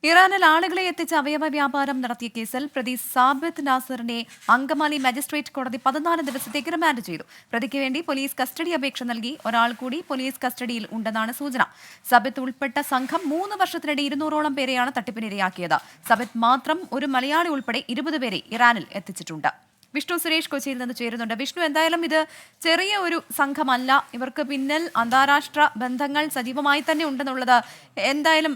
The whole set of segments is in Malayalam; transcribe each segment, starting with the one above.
ഇറാനിൽ ആളുകളെ എത്തിച്ച് അവയവ വ്യാപാരം നടത്തിയ കേസിൽ പ്രതി സാബിത്ത് നാസറിനെ അങ്കമാലി മജിസ്ട്രേറ്റ് കോടതി 14 ദിവസത്തേക്ക് റിമാൻഡ് ചെയ്തു. പ്രതിക്ക് വേണ്ടി പോലീസ് കസ്റ്റഡി അപേക്ഷ നൽകി. ഒരാൾ കൂടി പോലീസ് കസ്റ്റഡിയിൽ ഉണ്ടെന്നാണ് സൂചന. സബിത്ത് ഉൾപ്പെട്ട സംഘം 3 വർഷത്തിനിടെ 200ഓളം പേരെയാണ് തട്ടിപ്പിനിരയാക്കിയത്. സബിത്ത് മാത്രം ഒരു മലയാളി ഉൾപ്പെടെ 20 പേരെ ഇറാനിൽ എത്തിച്ചിട്ടുണ്ട്. വിഷ്ണു സുരേഷ് കൊച്ചിയിൽ നിന്ന് ചേരുന്നുണ്ട്. വിഷ്ണു, എന്തായാലും ഇത് ചെറിയ ഒരു സംഘമല്ല. ഇവർക്ക് പിന്നിൽ അന്താരാഷ്ട്ര ബന്ധങ്ങൾ സജീവമായി തന്നെ ഉണ്ടെന്നുള്ളത് എന്തായാലും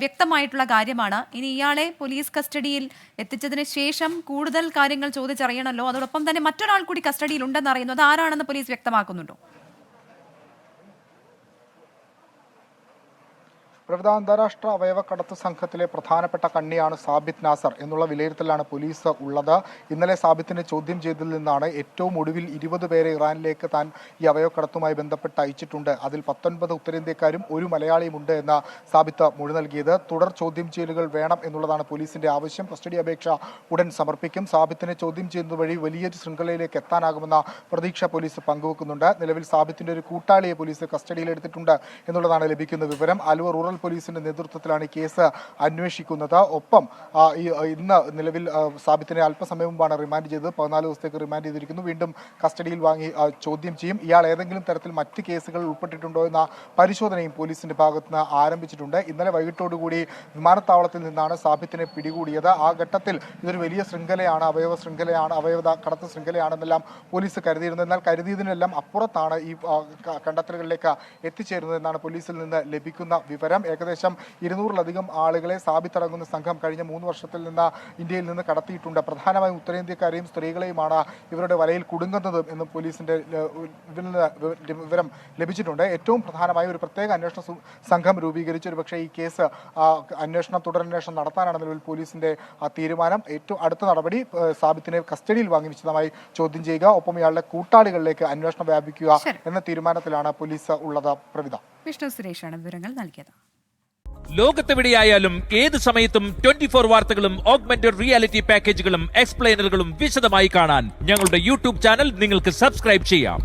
വ്യക്തമായിട്ടുള്ള കാര്യമാണ്. ഇനി ഇയാളെ പോലീസ് കസ്റ്റഡിയിൽ എത്തിച്ചതിന് ശേഷം കൂടുതൽ കാര്യങ്ങൾ ചോദിച്ചറിയണമല്ലോ. അതോടൊപ്പം തന്നെ മറ്റൊരാൾ കൂടി കസ്റ്റഡിയിൽ ഉണ്ടെന്ന് അറിയുന്നു. അത് ആരാണെന്ന് പോലീസ് വ്യക്തമാക്കുന്നുണ്ടോ? പ്രവിധ അന്താരാഷ്ട്ര അവയവക്കടത്ത് സംഘത്തിലെ പ്രധാനപ്പെട്ട കണ്ണിയാണ് സാബിത്ത് നാസർ എന്നുള്ള വിലയിരുത്തലാണ് പോലീസ് ഉള്ളത്. ഇന്നലെ സാബിത്തിനെ ചോദ്യം ചെയ്തതിൽ നിന്നാണ് ഏറ്റവും ഒടുവിൽ 20 പേരെ ഇറാനിലേക്ക് താൻ ഈ അവയവക്കടത്തുമായി ബന്ധപ്പെട്ട് അയച്ചിട്ടുണ്ട്. അതിൽ 19 ഉത്തരേന്ത്യക്കാരും ഒരു മലയാളിയും ഉണ്ട് എന്ന സാബിത്ത് മൊഴി നൽകിയത്. തുടർ ചോദ്യം ചെയ്യലുകൾ വേണം എന്നുള്ളതാണ് പോലീസിന്റെ ആവശ്യം. കസ്റ്റഡി അപേക്ഷ ഉടൻ സമർപ്പിക്കും. സാബിത്തിനെ ചോദ്യം ചെയ്യുന്നത് വഴി വലിയൊരു ശൃംഖലയിലേക്ക് എത്താനാകുമെന്ന പ്രതീക്ഷ പോലീസ് പങ്കുവെക്കുന്നുണ്ട്. നിലവിൽ സാബിത്തിന്റെ ഒരു കൂട്ടാളിയെ പോലീസ് കസ്റ്റഡിയിലെടുത്തിട്ടുണ്ട് എന്നുള്ളതാണ് ലഭിക്കുന്ന വിവരം. ആലുവ റൂറൽ പോലീസിന്റെ നേതൃത്വത്തിലാണ് കേസ് അന്വേഷിക്കുന്നത്. ഒപ്പം ഇന്ന് നിലവിൽ സാബിത്തിനെ അല്പസമയം മുമ്പാണ് റിമാൻഡ് ചെയ്തത്. 14 ദിവസത്തേക്ക് റിമാൻഡ് ചെയ്തിരിക്കുന്നു. വീണ്ടും കസ്റ്റഡിയിൽ വാങ്ങി ചോദ്യം ചെയ്യും. ഇയാൾ ഏതെങ്കിലും തരത്തിൽ മറ്റ് കേസുകൾ ഉൾപ്പെട്ടിട്ടുണ്ടോ എന്ന പരിശോധനയും പോലീസിന്റെ ഭാഗത്ത് നിന്ന് ആരംഭിച്ചിട്ടുണ്ട്. ഇന്നലെ വൈകിട്ടോടുകൂടി വിമാനത്താവളത്തിൽ നിന്നാണ് സാബിത്തിനെ പിടികൂടിയത്. ആ ഘട്ടത്തിൽ ഇതൊരു വലിയ ശൃംഖലയാണ്, അവയവ കടത്ത് ശൃംഖലയാണെന്നെല്ലാം പോലീസ് കരുതിയിരുന്നത്. എന്നാൽ കരുതിയതിനെല്ലാം അപ്പുറത്താണ് ഈ കണ്ടെത്തലുകളിലേക്ക് എത്തിച്ചേരുന്നതെന്നാണ് പോലീസിൽ നിന്ന് ലഭിക്കുന്ന വിവരം. ഏകദേശം 200-ലധികം ആളുകളെ സാബിത്തടങ്ങുന്ന സംഘം കഴിഞ്ഞ 3 വർഷത്തിൽ നിന്ന് ഇന്ത്യയിൽ നിന്ന് കടത്തിയിട്ടുണ്ട്. പ്രധാനമായും ഉത്തരേന്ത്യക്കാരെയും സ്ത്രീകളെയുമാണ് ഇവരുടെ വലയിൽ കുടുങ്ങുന്നതും എന്ന് പോലീസിന്റെ വിവരം ലഭിച്ചിട്ടുണ്ട്. ഏറ്റവും പ്രധാനമായി ഒരു പ്രത്യേക അന്വേഷണ സംഘം രൂപീകരിച്ച് ഒരുപക്ഷെ ഈ കേസ് തുടരന്വേഷണം നടത്താനാണ് നിലവിൽ പോലീസിന്റെ തീരുമാനം. ഏറ്റവും അടുത്ത നടപടി സാബിത്തിനെ കസ്റ്റഡിയിൽ വാങ്ങി വിശദമായി ചോദ്യം ചെയ്യുക, ഒപ്പം ഇയാളുടെ കൂട്ടാളികളിലേക്ക് അന്വേഷണം വ്യാപിക്കുക എന്ന തീരുമാനത്തിലാണ് പോലീസ് ഉള്ളത്. പ്രവിധ, വിഷ്ണു സുരേഷാണ് വിവരങ്ങൾ നൽകിയത്. ലോകത്തെവിടെയായാലും ഏത് സമയത്തും 24 വാർത്തകളും ഓഗ്മെന്റഡ് റിയാലിറ്റി പാക്കേജുകളും എക്സ്പ്ലെയിനറുകളും വിശദമായി കാണാൻ ഞങ്ങളുടെ യൂട്യൂബ് ചാനൽ നിങ്ങൾക്ക് സബ്സ്ക്രൈബ് ചെയ്യാം.